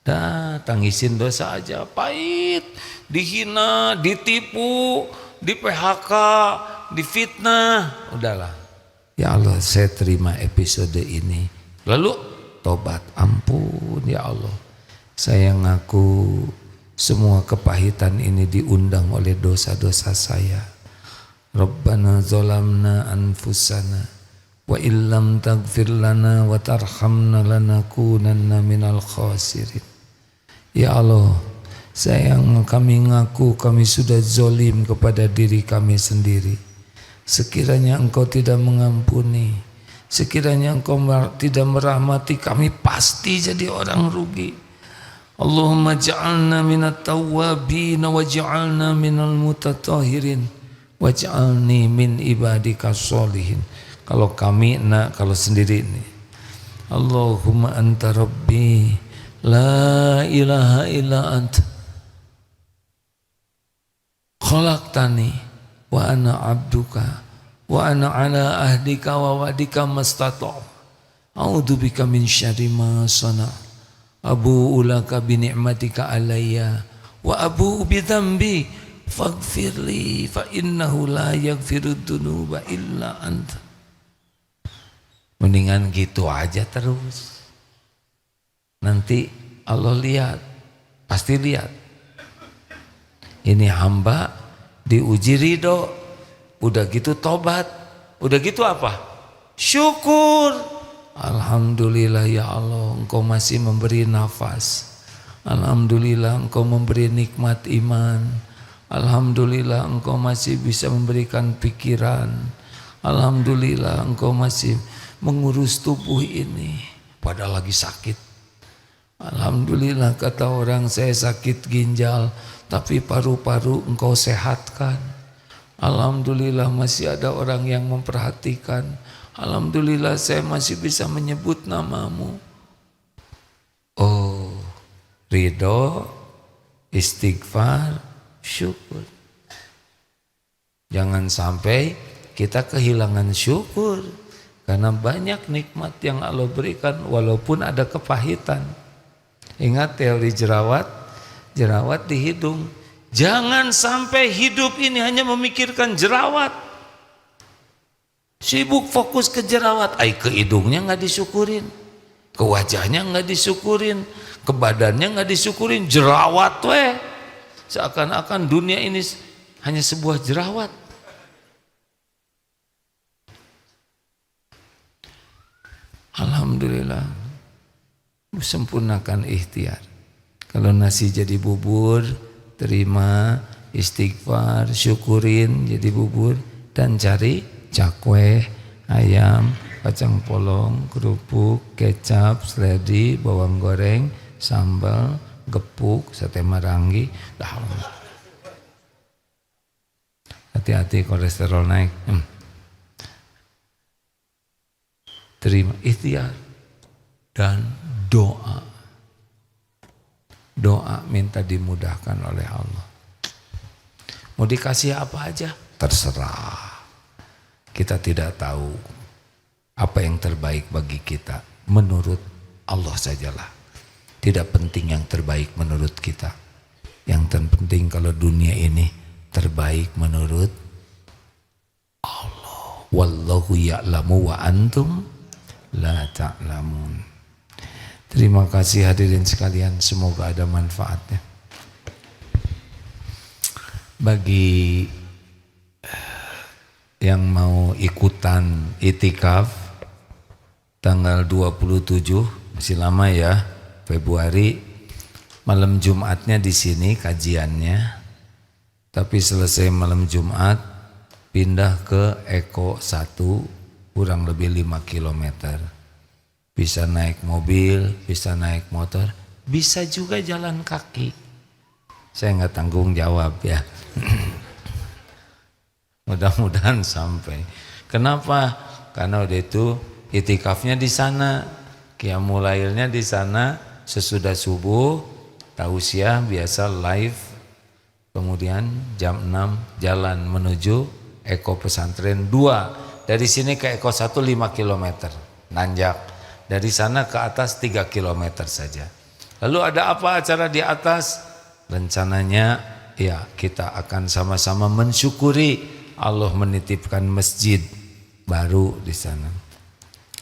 Dah, tangisin dosa aja. Pahit, dihina, ditipu, di PHK, difitnah. Udahlah. Ya Allah, saya terima episode ini. Lalu tobat, ampun ya Allah. Saya ngaku semua kepahitan ini diundang oleh dosa-dosa saya. Rabbana zalamna anfusana wa illam taghfir lana wa tarhamna lanakunanna minal khasirin. Ya Allah, sayang kami ngaku kami sudah zolim kepada diri kami sendiri. Sekiranya Engkau tidak mengampuni, sekiranya Engkau tidak merahmati, kami pasti jadi orang rugi. Allahumma ja'alna minat tawwabin wa ja'alna minal mutatahhirin waj'alni min ibadika sholihin. Kalau kami kalau sendiri ini, Allahumma anta rabbi la ilaha illa anta khalaqtani wa ana abduka wa ana ala ahdika wa wa'dika mastata'tu a'udzubika min syarri ma sana' abu'u laka bi ni'matika alayya wa abu'u bi dhanbi faghfirli fa innahu la yaghfirud dzunuba illa anta. Mendingan gitu aja terus. Nanti Allah lihat, pasti lihat. Ini hamba diuji ridho, udah gitu tobat, udah gitu apa? Syukur. Alhamdulillah ya Allah, Engkau masih memberi nafas. Alhamdulillah Engkau memberi nikmat iman. Alhamdulillah Engkau masih bisa memberikan pikiran. Alhamdulillah Engkau masih mengurus tubuh ini padahal lagi sakit. Alhamdulillah kata orang, saya sakit ginjal tapi paru-paru engkau sehatkan. Alhamdulillah masih ada orang yang memperhatikan. Alhamdulillah saya masih bisa menyebut namamu. Oh, ridho, istighfar, syukur. Jangan sampai kita kehilangan syukur karena banyak nikmat yang Allah berikan walaupun ada kepahitan. Ingat teori jerawat, jerawat di hidung. Jangan sampai hidup ini hanya memikirkan jerawat. Sibuk fokus ke jerawat, ke hidungnya nggak disyukurin, ke wajahnya nggak disyukurin, ke badannya nggak disyukurin, jerawat weh. Seakan-akan dunia ini hanya sebuah jerawat. Alhamdulillah, sempurnakan ikhtiar. Kalau nasi jadi bubur, terima, istighfar, syukurin jadi bubur, dan cari cakwe, ayam, kacang polong, kerupuk, kecap, seledi, bawang goreng, sambal, gepuk, sate marangi. Hati-hati kolesterol naik. Terima ikhtiar dan doa. Doa minta dimudahkan oleh Allah. Mau dikasih apa aja terserah. Kita tidak tahu apa yang terbaik bagi kita. Menurut Allah sajalah. Tidak penting yang terbaik menurut kita. Yang terpenting kalau dunia ini terbaik menurut Allah. Wallahu ya'lamu wa antum la ta'lamun. Terima kasih hadirin sekalian, semoga ada manfaatnya. Bagi yang mau ikutan itikaf tanggal 27, masih lama ya, Februari, malam Jumatnya di sini kajiannya. Tapi selesai malam Jumat pindah ke Eko 1 kurang lebih 5 kilometer. Bisa naik mobil, bisa naik motor, bisa juga jalan kaki. Saya nggak tanggung jawab ya. Mudah-mudahan sampai. Kenapa? Karena udah itu itikafnya di sana, qiyamul lailnya di sana, sesudah subuh, tausiah biasa live, kemudian jam 6 jalan menuju Eko Pesantren 2. Dari sini ke Eko 1 5 km, nanjak. Dari sana ke atas 3 km saja. Lalu ada apa acara di atas? Rencananya ya kita akan sama-sama mensyukuri Allah menitipkan masjid baru di sana.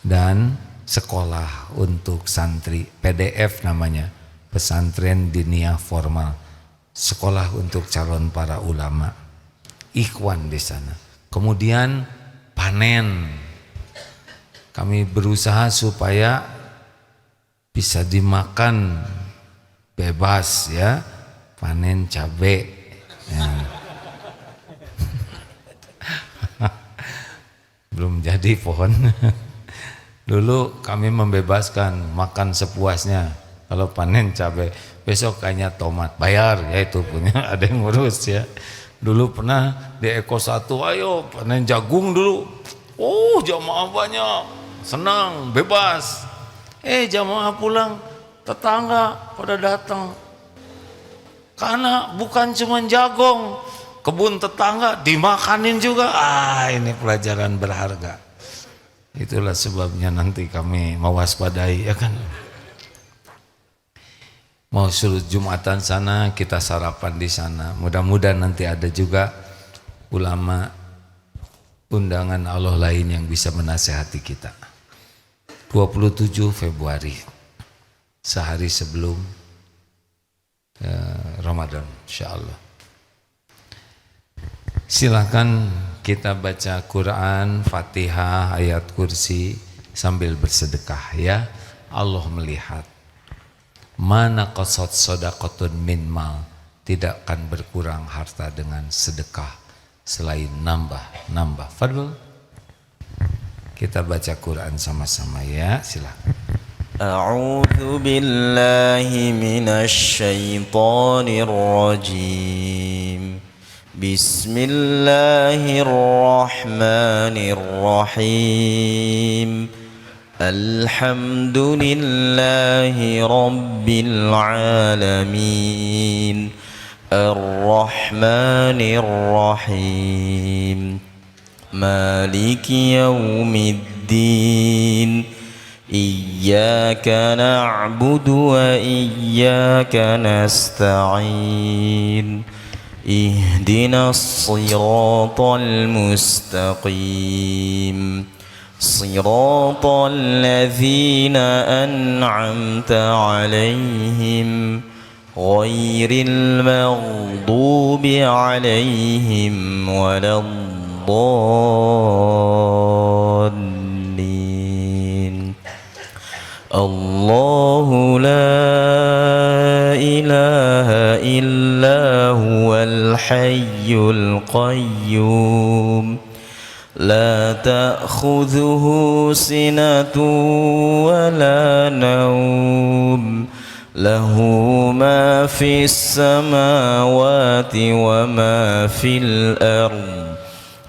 Dan sekolah untuk santri, PDF namanya, Pesantren Diniyah Formal. Sekolah untuk calon para ulama. Ikhwan di sana. Kemudian panen. Kami berusaha supaya bisa dimakan bebas ya, panen cabai. Ya. Belum jadi pohon. Dulu kami membebaskan makan sepuasnya. Kalau panen cabai, besok kayaknya tomat, bayar ya, itu punya ada yang ngurus ya. Dulu pernah di Eko 1, ayo panen jagung dulu. Oh, jamaah banyak. Senang, bebas. Jamaah pulang, tetangga pada datang. Karena bukan cuma jagung, kebun tetangga dimakanin juga. Ini pelajaran berharga. Itulah sebabnya nanti kami mewaspadai, ya kan. Mau suruh Jumatan sana, kita sarapan di sana. Mudah-mudahan nanti ada juga ulama undangan Allah lain yang bisa menasehati kita. 27 Februari, sehari sebelum Ramadan, insyaallah. Silakan kita baca Quran, Fatihah, ayat kursi sambil bersedekah ya. Allah melihat. Mana qasad shadaqatun min mal, tidak akan berkurang harta dengan sedekah selain nambah. Fadl. Kita baca Quran sama-sama ya, silakan. A'udzu billahi minasy syaithanir rajim. Bismillahirrahmanirrahim. Alhamdulillahi rabbil alamin. Ar-Rahmanir Rahim. Maliki yaumiddin. Iyyaka na'budu wa iyyaka nasta'in. Ihdinas siratal mustaqim. Siratal ladzina an'amta 'alaihim ghairil maghdubi 'alaihim waladdallin. Allahu la ilaha illa huwal hayyul qayyum. La ta'khudhuhu sinatun wa la nawm. Lahu ma fis samawati wa ma fil ardh.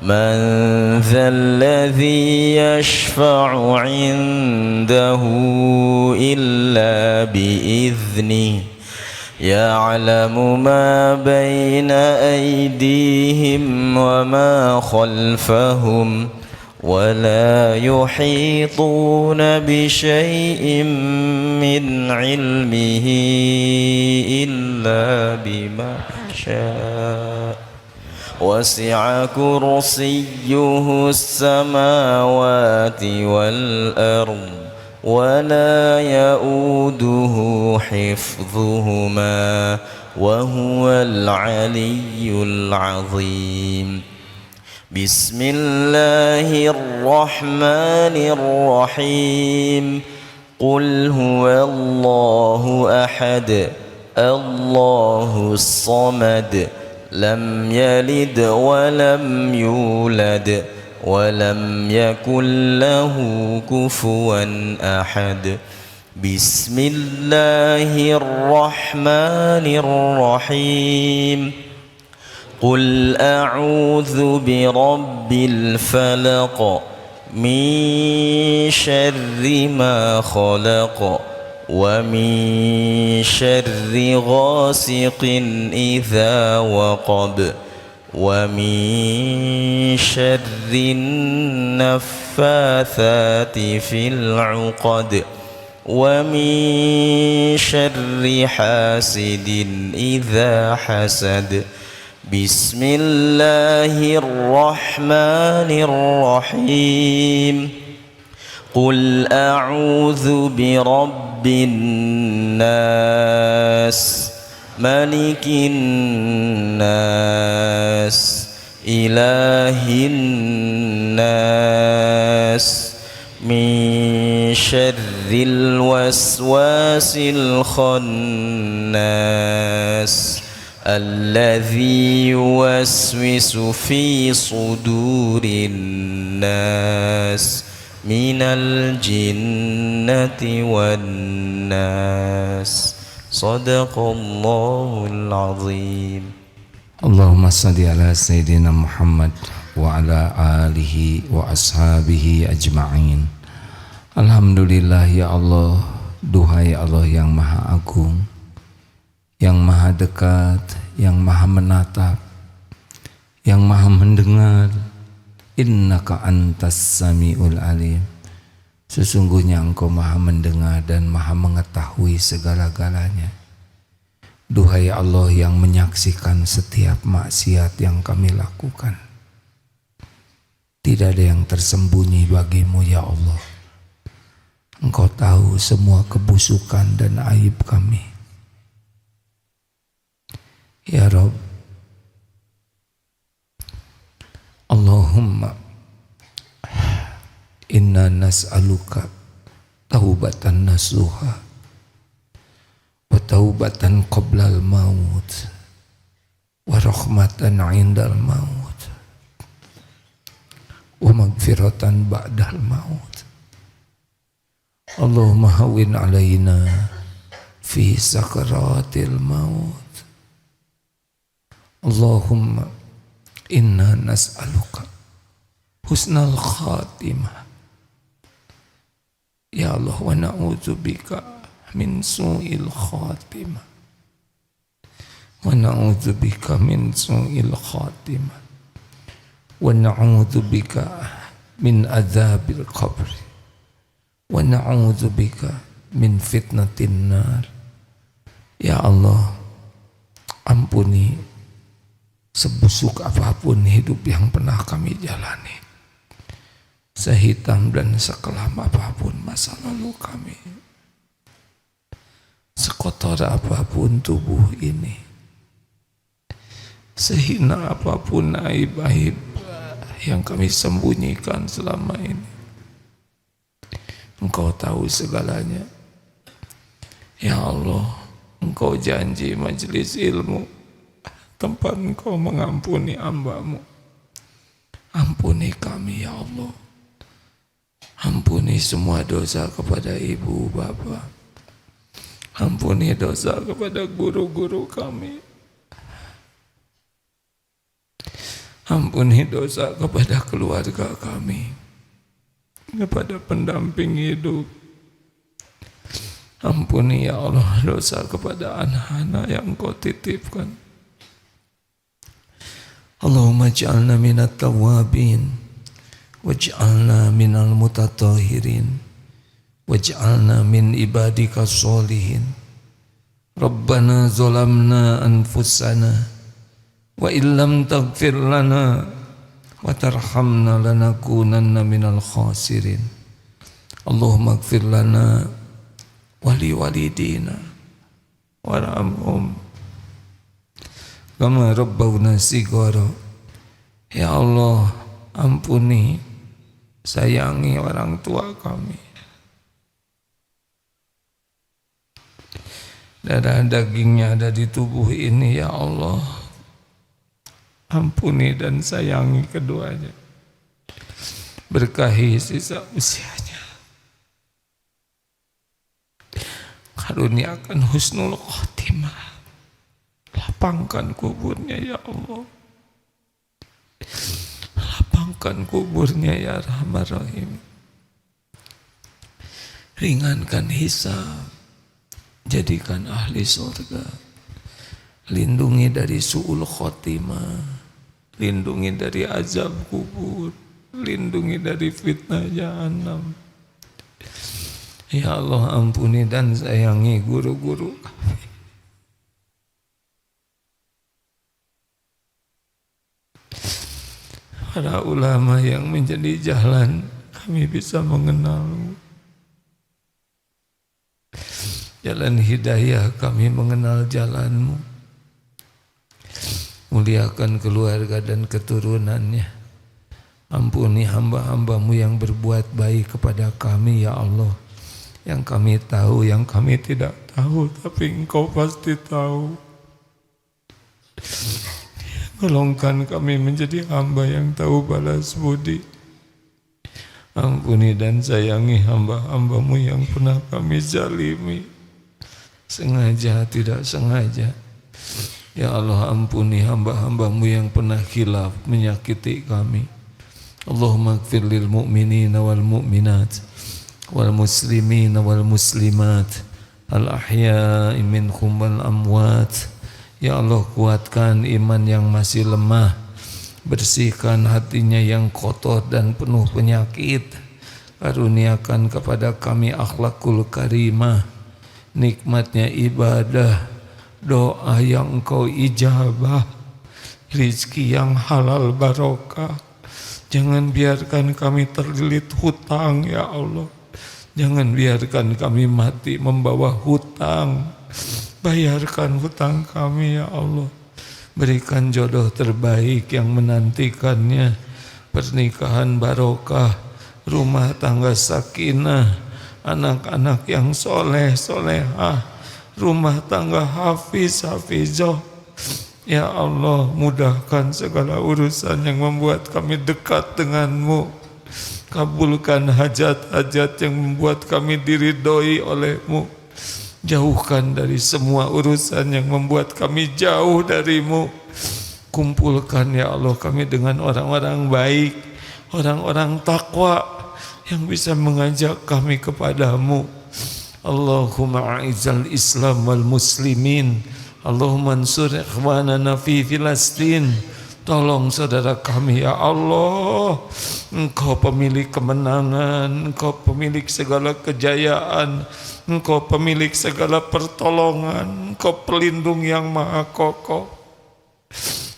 Man dhal ladzi yashfa'u 'indahu illa bi'idhnihi. Ya'lamu ma bayna aydihim wa ma khalfahum wa la yuhituna bi syai'in min 'ilmihi illa bima syaa. Wasi'a kursiyyuhu as-samawati wal ardh wa la ya'uduhu hifdhuhuma wa huwal 'aliyyul 'azim. Bismillahirrahmanirrahim. Qul huwallahu ahad. Allahus samad. Lam yalid wa lam yulad wa lam yakul lahu kufuwan ahad. Bismillahirrahmanirrahim. Qul a'udzu birabbil falaq min syarri ma khalaq wa min syarri ghasiqin idza waqab wa min syarri naffatsati fil 'uqad wa min syarri hasidin idza hasad. Bismillahirrahmanirrahim. Qul a'udzu birabbin nas, malikin nas, ilahin nas, min syarril waswasil khannas, alladzi yuwaswisu fi sudurin nas, minal jinnati wan nas. Sadaqallahul azim. Allahumma salli ala Sayyidina Muhammad wa ala alihi wa ashabihi ajma'in. Alhamdulillah ya Allah, duhai Allah yang maha agung, yang maha dekat, yang maha menatap, yang maha mendengar. Innaka antas sami'ul alim. Sesungguhnya engkau maha mendengar dan maha mengetahui segala-galanya. Duhai Allah yang menyaksikan setiap maksiat yang kami lakukan. Tidak ada yang tersembunyi bagimu ya Allah. Engkau tahu semua kebusukan dan aib kami. Ya Rabb, Allahumma inna nas'aluka taubatan nasuha wa taubatan qoblal maut wa rahmatan indal maut wa maghfiratan ba'dal maut. Allahumma hawwin alaina fi sakaratil maut. Allahumma inna nas'aluka husnal khatimah. Ya Allah, wa na'udzubika min su'il khatimah. Wa na'udzubika min su'il khatimah. Wa na'udzubika min adzabil qabr. Wa na'udzubika min fitnatin nar. Ya Allah, ampuni sebusuk apapun hidup yang pernah kami jalani, sehitam dan sekelam apapun masa lalu kami, sekotor apapun tubuh ini, sehina apapun aib-aib yang kami sembunyikan selama ini. Engkau tahu segalanya. Ya Allah, Engkau janji majelis ilmu tempat Engkau mengampuni hamba-Mu. Ampuni kami ya Allah. Ampuni semua dosa kepada ibu bapa. Ampuni dosa kepada guru-guru kami. Ampuni dosa kepada keluarga kami, kepada pendamping hidup. Ampuni ya Allah dosa kepada anak-anak yang Engkau titipkan. Allahumma ja'alna minat tawabin, waj'alna minal mutatahirin, waj'alna min ibadika sholihin. Rabbana zolamna anfusana, wa illam taghfir lana wa tarhamna lanakunanna minal khasirin. Allahumma ighfir lana wa liwalidina warhamhum kama rabbawna shighara. Ya Allah, ampuni, sayangi orang tua kami. Darah dagingnya ada di tubuh ini ya Allah. Ampuni dan sayangi keduanya. Berkahi sisa usianya. Karuniakan husnul khotimah. Lapangkan kuburnya ya Allah. Lapangkan kuburnya ya Rahman Rahim. Ringankan hisab. Jadikan ahli surga. Lindungi dari su'ul khotimah, lindungi dari azab kubur, lindungi dari fitnah jahannam. Ya Allah, ampuni dan sayangi guru-guru kami. Para ulama yang menjadi jalan kami bisa mengenal-Mu. Jalan hidayah kami mengenal jalan-Mu. Muliakan keluarga dan keturunannya. Ampuni hamba-hamba-Mu yang berbuat baik kepada kami ya Allah. Yang kami tahu, yang kami tidak tahu, tapi Engkau pasti tahu. Golongkan kami menjadi hamba yang tahu balas budi. Ampuni dan sayangi hamba-hamba-Mu yang pernah kami zalimi, sengaja tidak sengaja. Ya Allah, ampuni hamba-hamba-Mu yang pernah khilaf menyakiti kami. Allahumma ighfir lil mu'minina wal mu'minat wal muslimina wal muslimat al ahya'i minhum wal amwat. Ya Allah, kuatkan iman yang masih lemah, bersihkan hatinya yang kotor dan penuh penyakit. Karuniakan kepada kami akhlakul karimah, nikmatnya ibadah, doa yang Engkau ijabah, rizki yang halal barokah. Jangan biarkan kami terlilit hutang ya Allah. Jangan biarkan kami mati membawa hutang. Bayarkan hutang kami ya Allah. Berikan jodoh terbaik yang menantikannya, pernikahan barokah, rumah tangga sakinah, anak-anak yang soleh solehah, rumah tangga hafiz hafizah. Ya Allah, mudahkan segala urusan yang membuat kami dekat denganmu. Kabulkan hajat-hajat yang membuat kami diridhoi olehmu. Jauhkan dari semua urusan yang membuat kami jauh darimu. Kumpulkan ya Allah kami dengan orang-orang baik, orang-orang takwa yang bisa mengajak kami kepadamu. Allahumma a'izzal Islam wal muslimin. Allahumma ansur ikhwanana fi Filastin. Tolong saudara kami ya Allah. Engkau pemilik kemenangan, Engkau pemilik segala kejayaan, Engkau pemilik segala pertolongan, Engkau pelindung yang maha kokoh.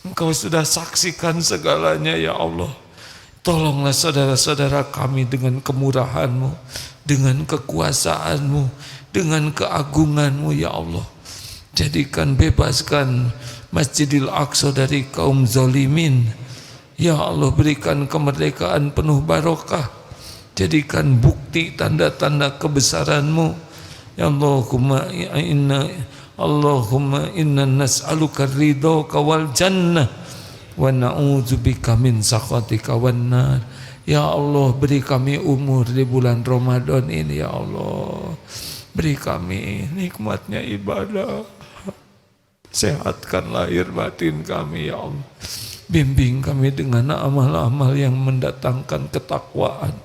Engkau sudah saksikan segalanya ya Allah. Tolonglah saudara-saudara kami dengan kemurahan-Mu, dengan kekuasaan-Mu, dengan keagungan-Mu ya Allah. Jadikan, bebaskan Masjidil Aqsa dari kaum zalimin. Ya Allah, berikan kemerdekaan penuh barokah. Jadikan bukti tanda-tanda kebesaran-Mu. Ya Allahumma inna nas'aluka ridhaka wal jannah wa na'udzubika min sakhatika wan nar. Ya Allah, beri kami umur di bulan Ramadan ini ya Allah. Beri kami nikmatnya ibadah. Sehatkan lahir batin kami ya Allah. Bimbing kami dengan amal-amal yang mendatangkan ketakwaan.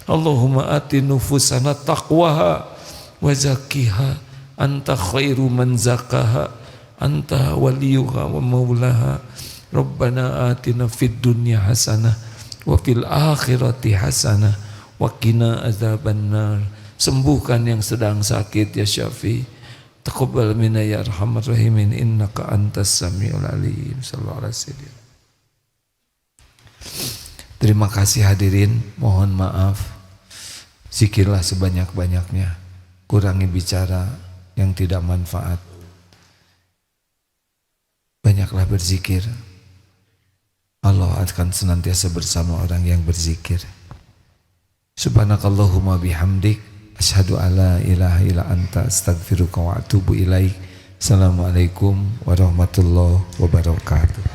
Allahumma ati nufusana taqwaha wa zakkiha anta khairu man zakaha anta waliyuha wa maulaha. Rabbana atina fid dunya hasanah wa fil akhirati hasanah wa qina azabannar. Sembuhkan yang sedang sakit ya Syafi. Taqabbal minna ya arhamar rahimin innaka antas samiul alim. Sallallahu alaihi wasallam. Terima kasih hadirin, mohon maaf. Zikirlah sebanyak-banyaknya. Kurangi bicara yang tidak manfaat. Banyaklah berzikir. Allah akan senantiasa bersama orang yang berzikir. Subhanakallahumma bihamdik asyhadu alla ilaha illa anta astaghfiruka wa atubu ilaik. Assalamualaikum warahmatullahi wabarakatuh.